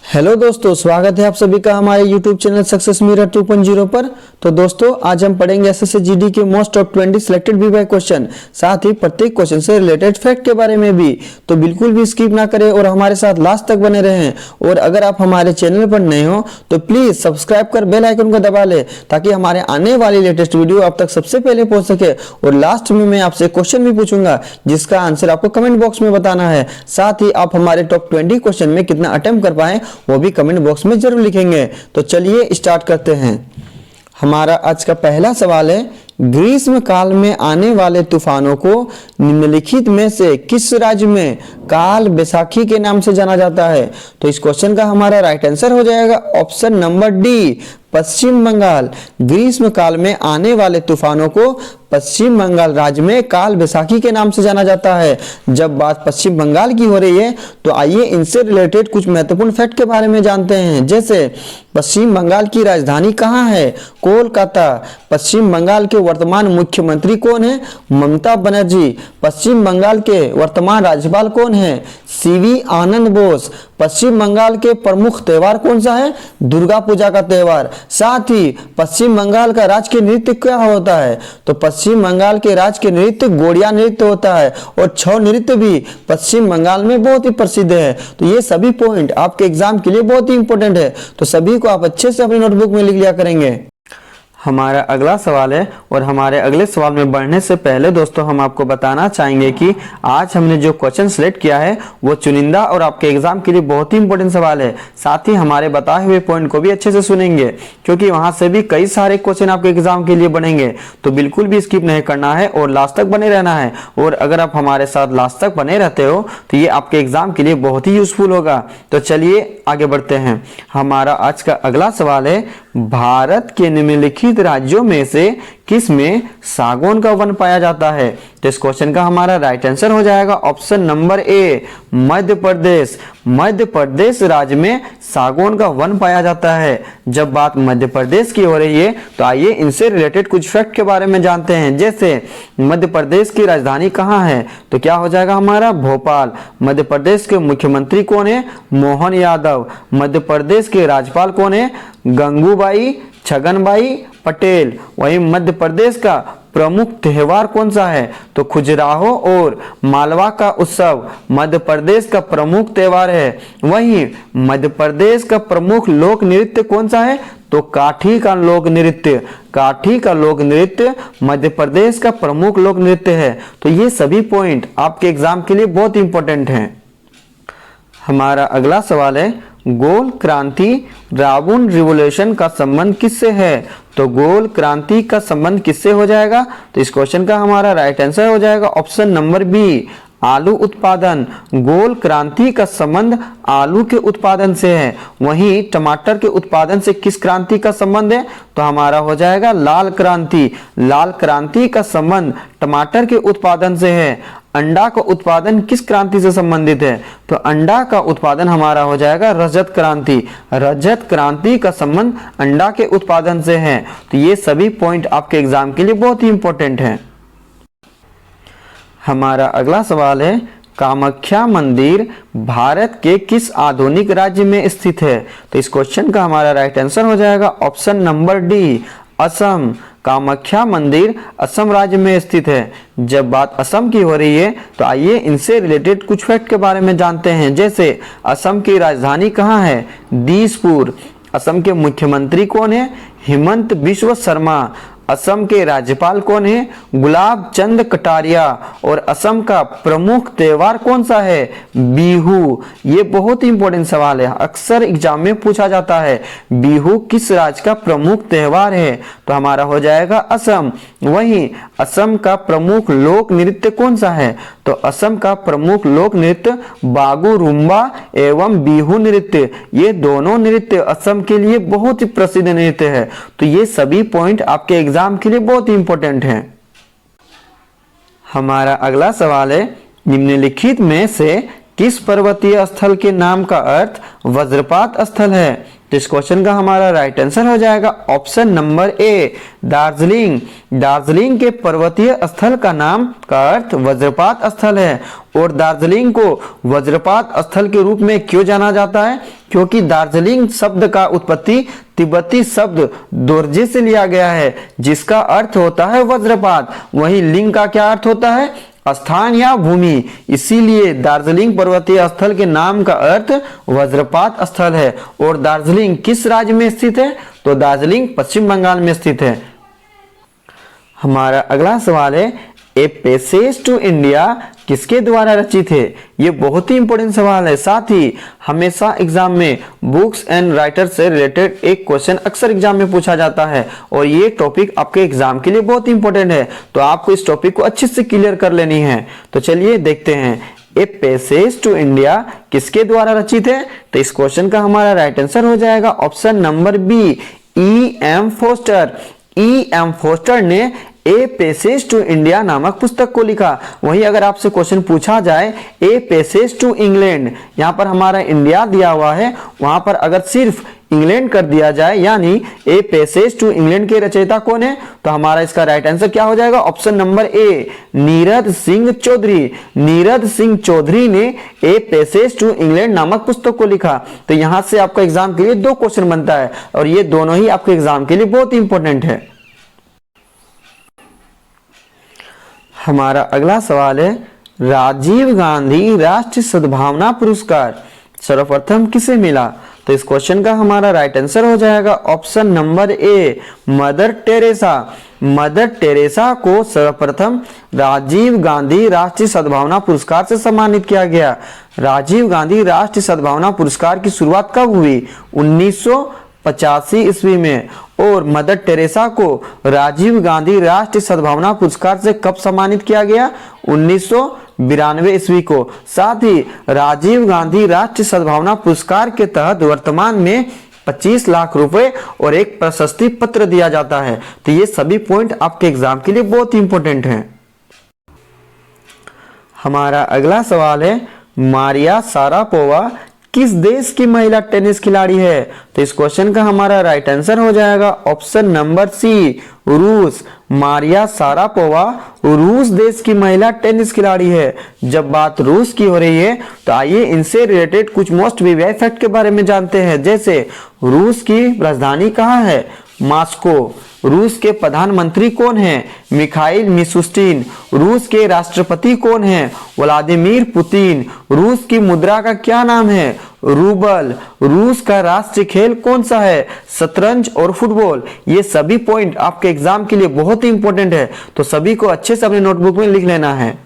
Hello दोस्तों, स्वागत है आप सभी का हमारे YouTube चैनल सक्सेस मिरर 2.0 पर। तो दोस्तों, आज हम पढ़ेंगे एसएससी जीडी के most of 20 selected VY question, साथ ही प्रत्येक क्वेश्चन से रिलेटेड फैक्ट के बारे में भी। तो बिल्कुल भी स्किप ना करें और हमारे साथ लास्ट तक बने रहें। और अगर आप हमारे चैनल पर नए हो तो प्लीज सब्सक्राइब कर बेल आइकन को दबा ले, ताकि हमारे आने वाली लेटेस्ट वीडियो आप तक सबसे पहले पहुंच सके। और लास्ट में मैं आपसे क्वेश्चन भी पूछूंगा, जिसका आंसर आपको कमेंट बॉक्स में बताना है। साथ ही आप हमारे टॉप 20 क्वेश्चन में कितना अटेम्प्ट कर पाए वो भी कमेंट बॉक्स में जरूर लिखेंगे। तो चलिए स्टार्ट करते हैं। हमारा आज का पहला सवाल है, ग्रीष्म काल में आने वाले तूफानों को निम्नलिखित में से किस राज्य में काल बैसाखी के नाम से जाना जाता है? तो इस क्वेश्चन का हमारा राइट आंसर हो जाएगा ऑप्शन नंबर डी, पश्चिम बंगाल। ग्रीष्म काल में आने वाले तूफानों को पश्चिम बंगाल राज्य में काल बैसाखी के नाम से जाना जाता है। जब बात पश्चिम बंगाल की हो रही है तो आइए इनसे रिलेटेड कुछ महत्वपूर्ण फैक्ट के बारे में जानते हैं। जैसे पश्चिम बंगाल की राजधानी कहाँ है? कोलकाता। पश्चिम बंगाल के वर्तमान मुख्यमंत्री कौन है? ममता बनर्जी। पश्चिम बंगाल के वर्तमान राज्यपाल कौन है? सीवी आनंद बोस। पश्चिम बंगाल के प्रमुख त्योहार कौन सा है? दुर्गा पूजा का त्योहार। साथ ही पश्चिम बंगाल का राजकीय नृत्य क्या होता है? तो पश्चिम बंगाल के राजकीय नृत्य गोड़िया नृत्य होता है। और छऊ नृत्य भी पश्चिम बंगाल में बहुत ही प्रसिद्ध है। तो ये सभी पॉइंट आपके एग्जाम के लिए बहुत ही इंपॉर्टेंट है। तो सभी को आप अच्छे से अपनी नोटबुक में लिख लिया करेंगे। हमारा अगला सवाल है, और हमारे अगले सवाल में बढ़ने से पहले दोस्तों हम आपको बताना चाहेंगे कि आज हमने जो क्वेश्चन सिलेक्ट किया है वो चुनिंदा और आपके एग्जाम के लिए बहुत ही इंपॉर्टेंट सवाल है। साथ ही हमारे बताए हुए पॉइंट को भी अच्छे से सुनेंगे, क्योंकि वहां से भी कई सारे क्वेश्चन आपके एग्जाम के लिए बनेंगे। तो बिल्कुल भी स्किप नहीं करना है और लास्ट तक बने रहना है। और अगर आप हमारे साथ लास्ट तक बने रहते हो तो ये आपके एग्जाम के लिए बहुत ही यूजफुल होगा। तो चलिए आगे बढ़ते हैं। हमारा आज का अगला सवाल है, भारत के निम्नलिखित राज्यों में से किस में सागौन का वन पाया जाता है? तो इस क्वेश्चन का हमारा राइट आंसर हो जाएगा option number A, Madhya Pradesh. Madhya Pradesh राज्य में सागौन का वन पाया जाता है। जब बात मध्य प्रदेश की हो रही है तो आइए इनसे रिलेटेड कुछ फैक्ट के बारे में जानते हैं। जैसे मध्य प्रदेश की राजधानी कहाँ है? तो क्या हो जाएगा हमारा? भोपाल। मध्य प्रदेश के मुख्यमंत्री कौन है? मोहन यादव। मध्य प्रदेश के राज्यपाल कौन है? गंगूबाई छगनबाई पटेल। वहीं मध्य प्रदेश का प्रमुख त्योहार कौन सा है? तो खजुराहो और मालवा का उत्सव मध्य प्रदेश का प्रमुख त्योहार है। वहीं मध्य प्रदेश का प्रमुख लोक नृत्य कौन सा है? तो काठी का लोक नृत्य। काठी का लोक नृत्य मध्य प्रदेश का प्रमुख लोक नृत्य है। तो ये सभी पॉइंट आपके एग्जाम के लिए बहुत इंपॉर्टेंट हैं। हमारा अगला सवाल है, गोल क्रांति रावण रिवोल्यूशन का संबंध किससे है? तो गोल क्रांति का संबंध किससे हो जाएगा? तो इस क्वेश्चन का हमारा राइट आंसर हो जाएगा ऑप्शन नंबर बी, आलू उत्पादन। गोल क्रांति का संबंध आलू के उत्पादन से है। वहीं टमाटर के उत्पादन से किस क्रांति का संबंध है? तो हमारा हो जाएगा लाल क्रांति। लाल क्रांति का संबंध टमाटर के उत्पादन से है। अंडा का उत्पादन किस क्रांति से संबंधित है? तो अंडा का उत्पादन हमारा हो जाएगा रजत क्रांति। रजत क्रांति का संबंध अंडा के उत्पादन से है। तो ये सभी पॉइंट आपके एग्जाम के लिए बहुत ही इंपॉर्टेंट है। हमारा अगला सवाल है, कामाख्या मंदिर भारत के किस आधुनिक राज्य में स्थित है? तो इस क्वेश्चन का हमारा राइट आंसर हो जाएगा option number D, Assam. Kamakhya मंदिर असम राज्य में स्थित है। जब बात असम की हो रही है तो आइए इनसे रिलेटेड कुछ फैक्ट के बारे में जानते हैं। जैसे असम की राजधानी कहाँ है? दिसपुर। असम के मुख्यमंत्री कौन है? हिमंत बिश्व शर्मा। असम के राज्यपाल कौन है? गुलाब चंद कटारिया। और असम का प्रमुख त्योहार कौन सा है? बिहू। ये बहुत ही इंपॉर्टेंट सवाल है, अक्सर एग्जाम में पूछा जाता है। बिहू किस राज्य का प्रमुख त्योहार है? तो हमारा हो जाएगा असम। वहीं असम का प्रमुख लोक नृत्य कौन सा है? तो असम का प्रमुख लोक नृत्य बागुरुम्बा एवं बिहू नृत्य। ये दोनों नृत्य असम के लिए बहुत ही प्रसिद्ध नृत्य है। तो ये सभी पॉइंट आपके एग्जाम के लिए बहुत ही इंपॉर्टेंट हैं। हमारा अगला सवाल है, निम्नलिखित में से किस पर्वतीय स्थल के नाम का अर्थ वज्रपात स्थल है? तो इस क्वेश्चन का हमारा राइट आंसर हो जाएगा option number A, Darjeeling. Darjeeling के पर्वतीय स्थल का नाम का अर्थ वज्रपात स्थल है। और दार्जिलिंग को वज्रपात स्थल के रूप में क्यों जाना जाता है? क्योंकि दार्जिलिंग शब्द का उत्पत्ति तिब्बती शब्द दोरजे से लिया गया है, जिसका अर्थ होता है वज्रपात। वहीं लिंग का क्या अर्थ होता है? स्थान या भूमि। इसीलिए दार्जिलिंग पर्वतीय स्थल के नाम का अर्थ वज्रपात स्थल है। और दार्जिलिंग किस राज्य में स्थित है? तो दार्जिलिंग पश्चिम बंगाल में स्थित है। हमारा अगला सवाल है, ए पैसेज टू इंडिया किसके द्वारा रचित है? ये बहुत ही इंपॉर्टेंट सवाल है। साथ ही हमेशा एग्जाम में बुक्स एंड राइटर से रिलेटेड एक क्वेश्चन अक्सर एग्जाम में पूछा जाता है और ये टॉपिक आपके एग्जाम के लिए बहुत इंपॉर्टेंट है, तो आपको इस टॉपिक को अच्छे से क्लियर कर लेनी है। तो चलिए देखते हैं, ए पैसेज टू इंडिया किसके द्वारा रचित है? तो इस क्वेश्चन का हमारा राइट आंसर हो जाएगा option number B, E.M. Foster. E.M. Foster ने ए पैसेज टू इंडिया नामक पुस्तक को लिखा। वहीं अगर आपसे क्वेश्चन पूछा जाए ए पैसेज टू इंग्लैंड, यहाँ पर हमारा इंडिया दिया हुआ है, वहां पर अगर सिर्फ इंग्लैंड कर दिया जाए यानी ए पैसेज टू इंग्लैंड के रचयिता कौन है? तो हमारा इसका राइट आंसर क्या हो जाएगा? Option number A, Neerad Singh Chaudhary. Neerad Singh Chaudhary ने ए पैसेज टू इंग्लैंड नामक पुस्तक को लिखा। तो यहां से आपका एग्जाम के लिए 2 क्वेश्चन बनता है और ये दोनों ही आपके एग्जाम के लिए बहुत इंपॉर्टेंट है। हमारा अगला सवाल है, राजीव गांधी राष्ट्रीय सद्भावना पुरस्कार सर्वप्रथम किसे मिला? तो इस क्वेश्चन का हमारा राइट आंसर हो जाएगा option number A, mother Teresa. Mother Teresa को सर्वप्रथम राजीव गांधी राष्ट्रीय सद्भावना पुरस्कार से सम्मानित किया गया। राजीव गांधी राष्ट्रीय सद्भावना पुरस्कार की शुरुआत कब हुई? 1985 ईस्वी में। और मदर टेरेसा को राजीव गांधी राष्ट्रीय सद्भावना पुरस्कार से कब सम्मानित किया गया? 1992 ईस्वी को। साथ ही राजीव गांधी राष्ट्रीय सद्भावना पुरस्कार के तहत वर्तमान में 25 लाख रुपए और एक प्रशस्ति पत्र दिया जाता है। तो ये सभी पॉइंट आपके एग्जाम के लिए बहुत इंपॉर्टेंट हैं। हमारा अगला सवाल है, मारिया शारापोवा किस देश की महिला टेनिस खिलाड़ी है? तो इस क्वेश्चन का हमारा राइट आंसर हो जाएगा ऑप्शन नंबर सी, रूस। मारिया शारापोवा रूस देश की महिला टेनिस खिलाड़ी है। जब बात रूस की हो रही है तो आइए इनसे रिलेटेड कुछ मोस्ट वीवीआई फैक्ट के बारे में जानते हैं। जैसे रूस की राजधानी कहाँ है? मॉस्को। रूस के प्रधानमंत्री कौन है? Mikhail Mishustin. रूस के राष्ट्रपति कौन है? Vladimir Putin. रूस की मुद्रा का क्या नाम है? रूबल। रूस का राष्ट्रीय खेल कौन सा है? शतरंज और फुटबॉल। ये सभी पॉइंट आपके एग्जाम के लिए बहुत ही इंपॉर्टेंट है, तो सभी को अच्छे से अपने नोटबुक में लिख लेना है।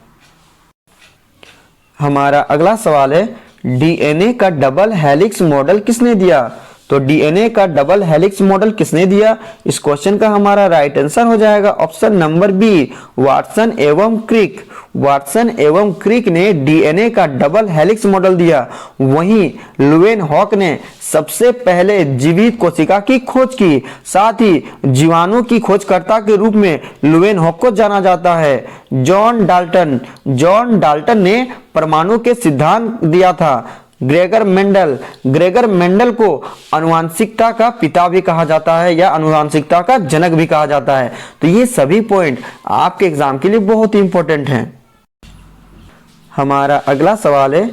हमारा अगला सवाल है, डीएनए का डबल हेलिक्स मॉडल किसने दिया? तो डीएनए का डबल हेलिक्स मॉडल किसने दिया? इस क्वेश्चन का हमारा राइट आंसर हो जाएगा ऑप्शन नंबर बी, वाटसन एवं क्रिक। वाटसन एवं क्रिक ने डीएनए का डबल हेलिक्स मॉडल दिया। वहीं लुवेनहॉक ने सबसे पहले जीवित कोशिका की खोज की। साथ ही जीवाणु की खोजकर्ता के रूप में लुवेनहॉक को जाना जाता है। जॉन डाल्टन ने परमाणु के सिद्धांत दिया था। ग्रेगर मेंडल को आनुवांशिकता का पिता भी कहा जाता है या आनुवांशिकता का जनक भी कहा जाता है। तो ये सभी पॉइंट आपके एग्जाम के लिए बहुत ही इंपॉर्टेंट हैं। हमारा अगला सवाल है,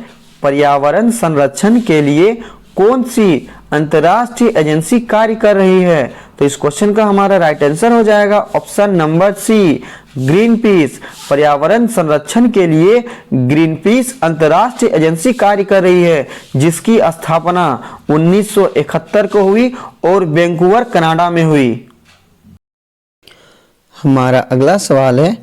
पर्यावरण संरक्षण के लिए कौन सी अंतरराष्ट्रीय एजेंसी कार्य कर रही है? तो इस क्वेश्चन का हमारा राइट आंसर हो जाएगा option number C, Greenpeace. पर्यावरण संरक्षण के लिए ग्रीन पीस अंतरराष्ट्रीय एजेंसी कार्य कर रही है, जिसकी स्थापना 1971 को हुई और वैंकूवर कनाडा में हुई। हमारा अगला सवाल है,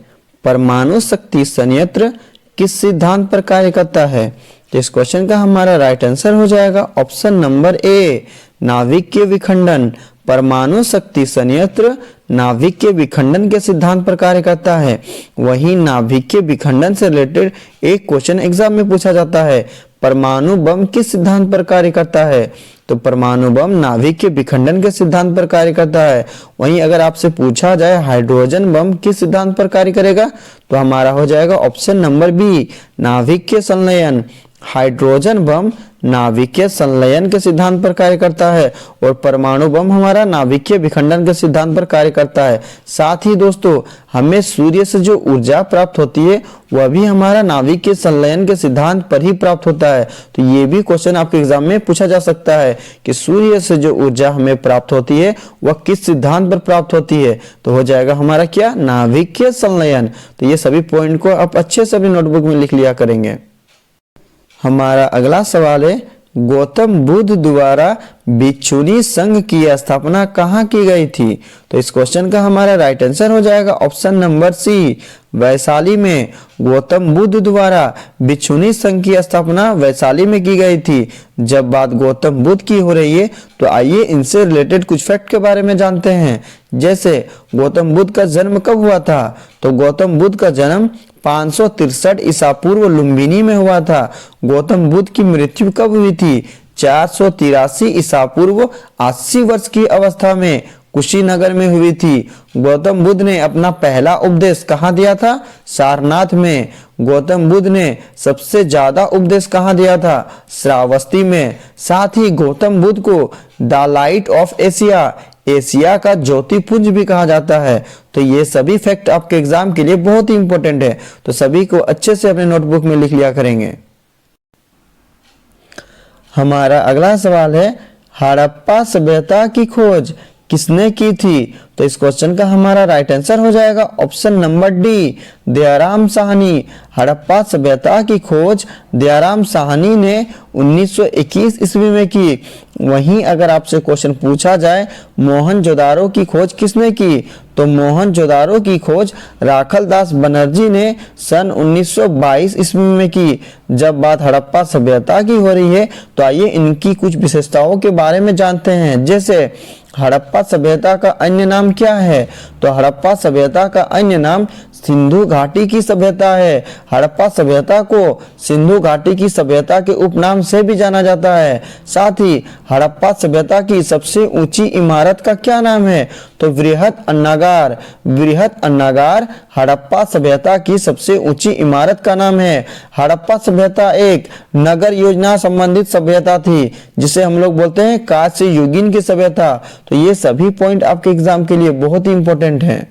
परमाणु शक्ति संयंत्र किस सिद्धांत पर कार्य करता है? तो इस क्वेश्चन का हमारा राइट आंसर हो जाएगा ऑप्शन नंबर ए, नाभिकीय विखंडन। परमाणु शक्ति संयंत्र नाभिकीय विखंडन के सिद्धांत पर कार्य करता है। वहीं नाभिकीय विखंडन से रिलेटेड एक क्वेश्चन एग्जाम में पूछा जाता है, परमाणु बम किस सिद्धांत पर कार्य करता है? तो परमाणु बम नाभिकीय विखंडन के सिद्धांत पर कार्य करता है। वहीं अगर आपसे पूछा जाए हाइड्रोजन बम किस सिद्धांत पर कार्य करेगा, तो हमारा हो जाएगा ऑप्शन नंबर बी, नाभिकीय संलयन। हाइड्रोजन बम नाभिकीय संलयन के सिद्धांत पर कार्य करता है और परमाणु बम हमारा नाभिकीय विखंडन के सिद्धांत पर कार्य करता है। साथ ही दोस्तों हमें सूर्य से जो ऊर्जा प्राप्त होती है वह भी हमारा नाभिकीय संलयन के सिद्धांत पर ही प्राप्त होता है। तो ये भी क्वेश्चन आपके एग्जाम में पूछा जा सकता है कि सूर्य से जो ऊर्जा हमें प्राप्त होती है वह किस सिद्धांत पर प्राप्त होती है। तो हो जाएगा हमारा क्या, नाभिकीय संलयन। तो ये सभी पॉइंट को आप अच्छे से अपनी नोटबुक में लिख लिया करेंगे। हमारा अगला सवाल है, गौतम बुद्ध द्वारा भिक्षुणी संघ की स्थापना कहाँ की गई थी। तो इस क्वेश्चन का हमारा राइट आंसर हो जाएगा ऑप्शन नंबर सी, वैशाली में। गौतम बुद्ध द्वारा भिक्षुणी संघ की स्थापना वैशाली में की गई थी। जब बात गौतम बुद्ध की हो रही है तो आइए इनसे रिलेटेड कुछ फैक्ट के बारे में जानते हैं। जैसे गौतम बुद्ध का जन्म कब हुआ था, तो गौतम बुद्ध का जन्म 563 ईसा पूर्व लुम्बिनी में हुआ था। गौतम बुद्ध की मृत्यु कब हुई थी, 483 ईसा पूर्व 80 वर्ष की अवस्था में कुशीनगर में हुई थी। गौतम बुद्ध ने अपना पहला उपदेश कहाँ दिया था, सारनाथ में। गौतम बुद्ध ने सबसे ज्यादा उपदेश कहाँ दिया था, श्रावस्ती में। साथ ही गौतम बुद्ध को the light of Asia, Asia का ज्योतिपुंज भी कहा जाता है। तो ये सभी फैक्ट आपके एग्जाम के लिए बहुत ही इंपॉर्टेंट है, तो सभी को अच्छे से अपने नोटबुक में लिख लिया करेंगे। हमारा अगला सवाल है, हड़प्पा सभ्यता की खोज किसने की थी। तो इस क्वेश्चन का हमारा राइट आंसर हो जाएगा option number D, Dayaram Sahni. Harappa सभ्यता की खोज दयाराम साहनी ने 1921 ईस्वी में की। वहीं अगर आपसे क्वेश्चन पूछा जाए मोहनजोदारो की खोज किसने की, तो मोहनजोदारो की खोज राखलदास बनर्जी ने सन 1922 ईस्वी में की। जब बात हड़प्पा सभ्यता की हो रही है तो आइए इनकी कुछ विशेषताओं के बारे में जानते हैं। जैसे हड़प्पा सभ्यता का अन्य नाम क्या है, तो हड़प्पा सभ्यता का अन्य नाम सिंधु घाटी की सभ्यता है। हड़प्पा सभ्यता को सिंधु घाटी की सभ्यता के उपनाम से भी जाना जाता है। साथ ही हड़प्पा सभ्यता की सबसे ऊंची इमारत का क्या नाम है, तो वृहत अन्नागार। वृहत अन्नागार हड़प्पा सभ्यता की सबसे ऊंची इमारत का नाम है। हड़प्पा सभ्यता एक नगर योजना संबंधित सभ्यता थी, जिसे हम लोग बोलते हैं कांस्य युगीन की सभ्यता। तो ये सभी पॉइंट आपके एग्जाम के लिए बहुत ही इंपॉर्टेंट हैं।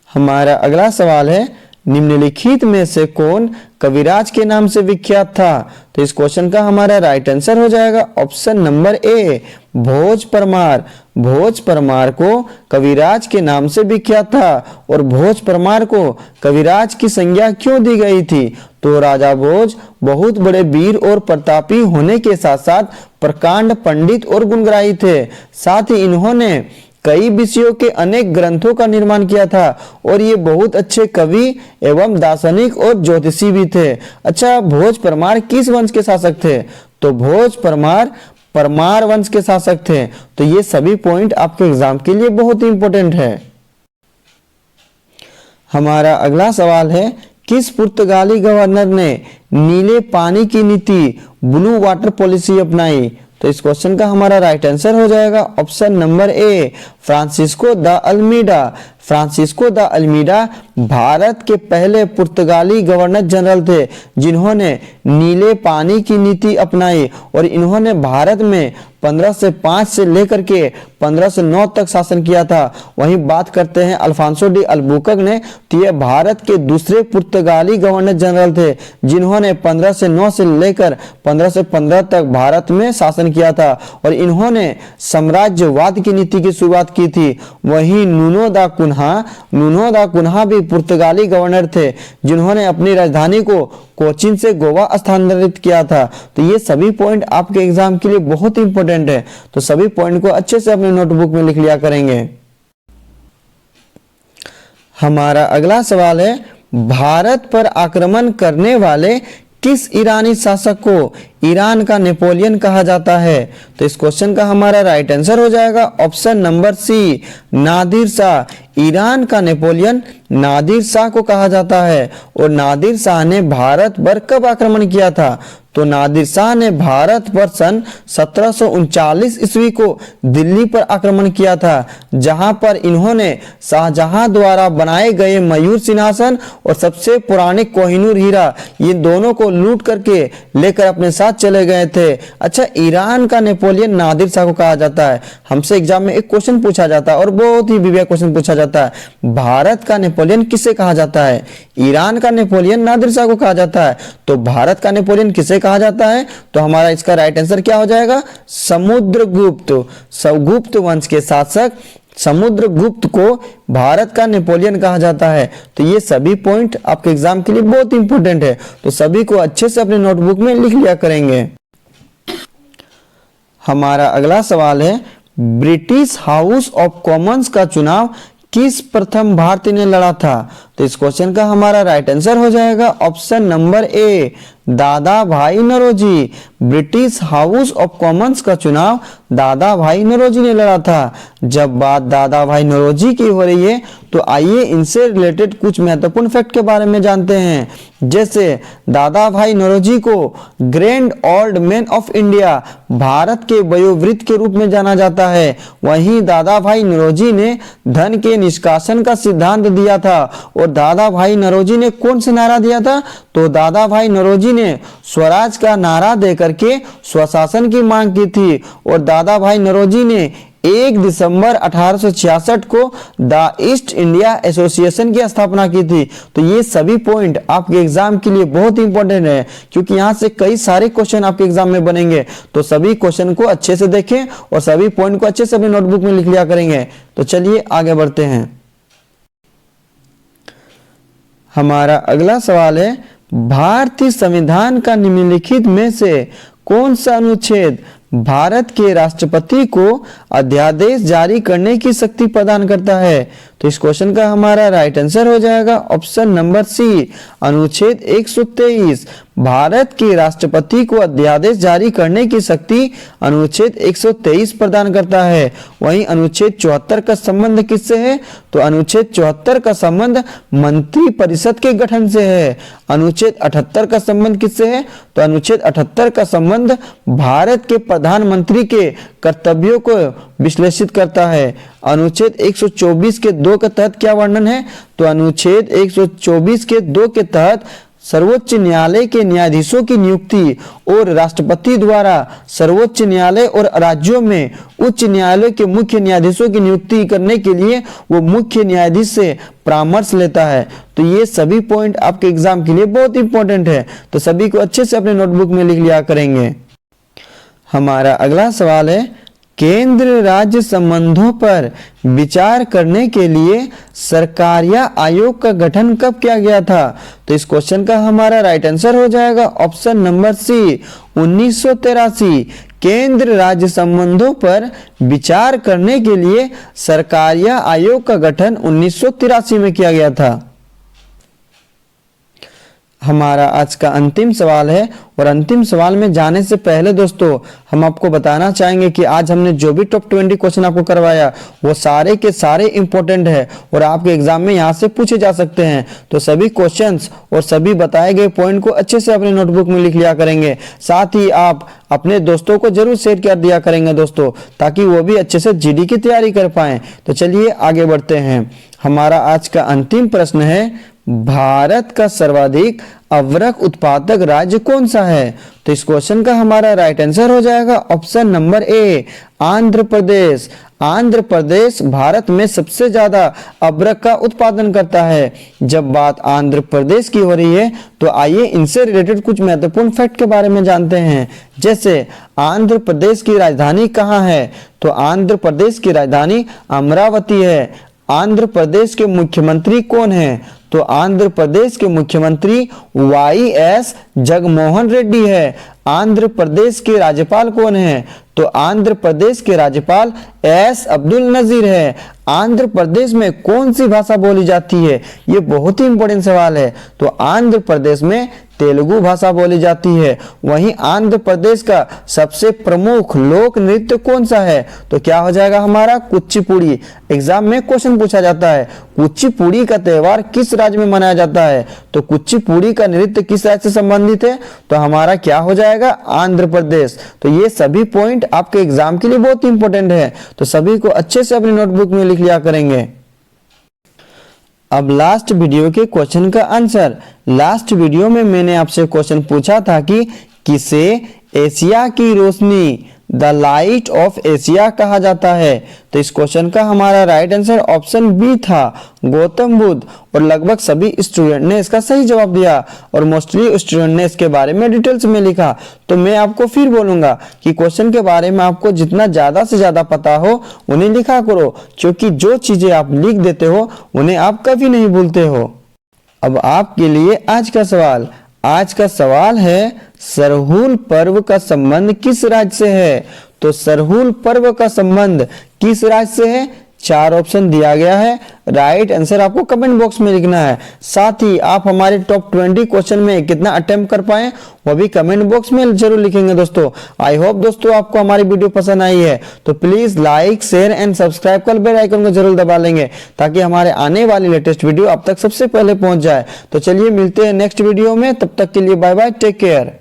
हमारा अगला सवाल है, निम्नलिखित में से कौन कविराज के नाम से विख्यात था। तो इस क्वेश्चन का हमारा राइट आंसर हो जाएगा ऑप्शन नंबर ए, भोज परमार। भोज परमार को कविराज के नाम से विख्यात था। और भोज परमार को कविराज की संज्ञा क्यों दी गई थी, तो राजा भोज बहुत बड़े वीर और प्रतापी होने के साथ साथ प्रकांड पंडित और गुणग्राही थे। साथ ही इन्होंने कई विषयों के अनेक ग्रंथों का निर्माण किया था और ये बहुत अच्छे कवि एवं दार्शनिक और ज्योतिषी भी थे। अच्छा, भोज परमार किस वंश के शासक थे, तो भोज परमार परमार वंश के शासक थे। तो ये सभी पॉइंट आपके एग्जाम के लिए बहुत ही इंपॉर्टेंट है। हमारा अगला सवाल है, किस पुर्तगाली गवर्नर ने नीले पानी की नीति, ब्लू वाटर पॉलिसी अपनाई। तो इस क्वेश्चन का हमारा राइट आंसर हो जाएगा option number A, Francisco de Almeida. Francisco de Almeida Bharat के पहले पुर्तगाली गवर्नर जनरल थे जिन्होंने नीले पानी की नीति अपनाई और इन्होंने भारत में 1505 से लेकर के 1509 तक शासन किया था। वहीं बात करते हैं अल्फांसो डी अल्बुकर्क ने, तो ये भारत के दूसरे पुर्तगाली गवर्नर जनरल थे जिन्होंने 1509 से लेकर 1515 तक भारत में शासन किया था और इन्होंने साम्राज्यवाद की नीति की शुरुआत की थी। वहीं नुनो दा कुन्हा भी पुर्तगाली गवर्नर थे जिन्होंने अपनी राजधानी को कोचीन से गोवा स्थानांतरित किया था। तो ये सभी पॉइंट आपके एग्जाम के लिए बहुत इंपॉर्टेंट है, तो सभी पॉइंट को अच्छे से अपने नोटबुक में लिख लिया करेंगे। हमारा अगला सवाल है, भारत पर आक्रमण करने वाले किस ईरानी शासक को ईरान का नेपोलियन कहा जाता है। तो इस क्वेश्चन का हमारा राइट आंसर हो जाएगा option number C, Nadir Shah. Iran का नेपोलियन नादिर शाह को कहा जाता है। और नादिर शाह ने भारत पर कब आक्रमण किया था, तो नादिर शाह ने भारत पर सन 1739 ईस्वी को दिल्ली पर आक्रमण किया था, जहां पर इन्होंने शाहजहां द्वारा बनाए गए मयूर सिंहासन और सबसे पुराने कोहिनूर हीरा ये दोनों को लूट करके लेकर अपने साथ चले गए थे। अच्छा, ईरान का नेपोलियन नादिर शाह को कहा जाता है। हमसे एग्जाम में एक क्वेश्चन पूछा जाता है और बहुत ही विवेक क्वेश्चन पूछा जाता है, भारत का नेपोलियन किसे कहा जाता है? ईरान का नेपोलियन नादिर शाह को कहा जाता है। तो भारत का नेपोलियन किसे कहा जाता है? तो हमारा इसका राइट आंसर क्या हो जाएगा? समुद्रगुप्त। गुप्त वंश के शासक समुद्रगुप्त को भारत का नेपोलियन कहा जाता है। तो ये सभी पॉइंट आपके एग्जाम के लिए बहुत इंपॉर्टेंट है, तो सभी को अच्छे से अपने नोटबुक में लिख लिया करेंगे। हमारा अगला सवाल है, ब्रिटिश हाउस ऑफ कॉमन्स का चुनाव किस प्रथम भारतीय ने लड़ा था? तो इस क्वेश्चन का हमारा राइट आंसर हो जाएगा option number A, Dadabhai Naoroji. British House of Commons का चुनाव दादा भाई नौरोजी ने लड़ा था। जब बात दादा भाई नौरोजी की हो रही है तो आइए इनसे रिलेटेड कुछ महत्वपूर्ण फैक्ट के बारे में जानते हैं। जैसे दादा भाई नौरोजी को grand old man of India, Bharat के वयोवृद्ध के रूप में जाना जाता है। वहीं दादा भाई नौरोजी ने धन के निष्कासन का सिद्धांत दिया था। और दादा भाई नौरोजी ने कौन सा नारा दिया था? तो दादा भाई नौरोजी ने स्वराज का नारा देकर के स्वशासन की मांग की थी। और दादा भाई नौरोजी ने 1 दिसंबर 1866 को द ईस्ट इंडिया एसोसिएशन की स्थापना की थी। तो ये सभी पॉइंट आपके एग्जाम के लिए बहुत इंपॉर्टेंट है, क्योंकि यहाँ से कई सारे क्वेश्चन आपके एग्जाम में बनेंगे। तो सभी क्वेश्चन को अच्छे से देखें और सभी पॉइंट को अच्छे से अपने नोटबुक में लिख लिया करेंगे। तो चलिए आगे बढ़ते हैं। हमारा अगला सवाल है, भारतीय संविधान का निम्नलिखित में से कौन सा अनुच्छेद भारत के राष्ट्रपति को अध्यादेश जारी करने की शक्ति प्रदान करता है? तो इस क्वेश्चन का हमारा राइट आंसर हो जाएगा ऑप्शन नंबर सी, अनुच्छेद 123। भारत के राष्ट्रपति को अध्यादेश जारी करने की शक्ति अनुच्छेद 123 प्रदान करता है। वहीं अनुच्छेद 74 का संबंध किससे है? तो अनुच्छेद 74 का संबंध मंत्री परिषद के गठन से है। अनुच्छेद 78 का संबंध किससे है? तो अनुच्छेद 78 का संबंध भारत के प्रधानमंत्री के कर्तव्यों को विश्लेषित करता है। अनुच्छेद 124 के 2 के तहत क्या वर्णन है? तो अनुच्छेद 124 के 2 के तहत सर्वोच्च न्यायालय के न्यायाधीशों की नियुक्ति और राष्ट्रपति द्वारा सर्वोच्च न्यायालय और राज्यों में उच्च न्यायालय के मुख्य न्यायाधीशों की नियुक्ति करने के लिए वो मुख्य न्यायाधीश से परामर्श लेता है। तो ये सभी पॉइंट आपके एग्जाम के लिए बहुत इंपॉर्टेंट है, तो सभी को अच्छे से अपने नोटबुक में लिख लिया करेंगे। हमारा अगला सवाल है, केंद्र राज्य संबंधों पर विचार करने के लिए सरकारिया आयोग का गठन कब किया गया था? तो इस क्वेश्चन का हमारा राइट आंसर हो जाएगा ऑप्शन नंबर सी, 1983। केंद्र राज्य संबंधों पर विचार करने के लिए सरकारिया आयोग का गठन 1983 में किया गया था। हमारा आज का अंतिम सवाल है, और अंतिम सवाल में जाने से पहले दोस्तों हम आपको बताना चाहेंगे कि आज हमने जो भी टॉप 20 क्वेश्चन आपको करवाया वो सारे के सारे इंपॉर्टेंट है और आपके एग्जाम में यहाँ से पूछे जा सकते हैं। तो सभी क्वेश्चंस और सभी बताए गए पॉइंट को अच्छे से अपने नोटबुक में लिख लिया करेंगे। साथ ही आप अपने दोस्तों को जरूर शेयर कर दिया करेंगे दोस्तों, ताकि वो भी अच्छे से जीडी की तैयारी कर पाए। तो चलिए आगे बढ़ते हैं। हमारा आज का अंतिम प्रश्न है, भारत का सर्वाधिक अवरक उत्पादक राज्य कौन सा है? तो इस क्वेश्चन का हमारा राइट आंसर हो जाएगा option number A, Andhra Pradesh. Andhra Pradesh Bharat में सबसे ज्यादा अवरक का उत्पादन करता है। जब बात आंध्र प्रदेश की हो रही है तो आइए इनसे रिलेटेड कुछ महत्वपूर्ण फैक्ट के बारे में जानते हैं। जैसे आंध्र प्रदेश की राजधानी कहाँ है? तो आंध्र प्रदेश की राजधानी अमरावती है। आंध्र प्रदेश के मुख्यमंत्री कौन हैं? तो आंध्र प्रदेश के मुख्यमंत्री वाई.एस. जगनमोहन रेड्डी है। आंध्र प्रदेश के राज्यपाल कौन हैं? तो आंध्र प्रदेश के राज्यपाल एस. अब्दुल नजीर है। आंध्र प्रदेश में कौन सी भाषा बोली जाती है? ये बहुत ही इंपॉर्टेंट सवाल है। तो आंध्र प्रदेश में तेलुगु भाषा बोली जाती है। वहीं आंध्र प्रदेश का सबसे प्रमुख लोक नृत्य कौन सा है? तो क्या हो जाएगा हमारा कुचिपुड़ी। एग्जाम में क्वेश्चन पूछा जाता है कुचिपुड़ी का त्योहार किस राज्य में मनाया जाता है? तो कुचिपुड़ी का नृत्य किस राज्य से संबंधित है? तो हमारा क्या हो जाएगा आंध्र प्रदेश। तो ये सभी पॉइंट आपके एग्जाम के लिए बहुत इंपॉर्टेंट है, तो सभी को अच्छे से अपनी नोटबुक में लिख लिया करेंगे। अब लास्ट वीडियो के क्वेश्चन का आंसर। लास्ट वीडियो में मैंने आपसे क्वेश्चन पूछा था कि किसे एशिया की रोशनी द लाइट ऑफ एशिया कहा जाता है? तो इस क्वेश्चन का हमारा राइट आंसर ऑप्शन बी था, गौतम बुद्ध। और लगभग सभी स्टूडेंट ने इसका सही जवाब दिया और मोस्टली स्टूडेंट ने इसके बारे में डिटेल्स में लिखा। तो मैं आपको फिर बोलूंगा कि क्वेश्चन के बारे में आपको जितना ज्यादा से ज्यादा पता हो उन्हें लिखा करो, क्योंकि जो चीजें आप लिख देते हो उन्हें आप कभी नहीं भूलते हो। अब आपके लिए आज का सवाल। आज का सवाल है सरहुल पर्व का संबंध किस राज्य से है? तो सरहुल पर्व का संबंध किस राज्य से है? 4 ऑप्शन दिया गया है। राइट आंसर आपको कमेंट बॉक्स में लिखना है। साथ ही आप हमारे टॉप 20 क्वेश्चन में कितना अटेम्प्ट कर पाए वो भी कमेंट बॉक्स में जरूर लिखेंगे दोस्तों। आई होप दोस्तों आपको हमारी वीडियो पसंद आई है, तो please like share and subscribe कर बेल आइकन को जरूर दबा लेंगे ताकि हमारे आने वाली लेटेस्ट वीडियो आप तक सबसे पहले पहुंच जाए। तो चलिए मिलते हैं नेक्स्ट वीडियो में, तब तक के लिए बाय बाय, टेक केयर।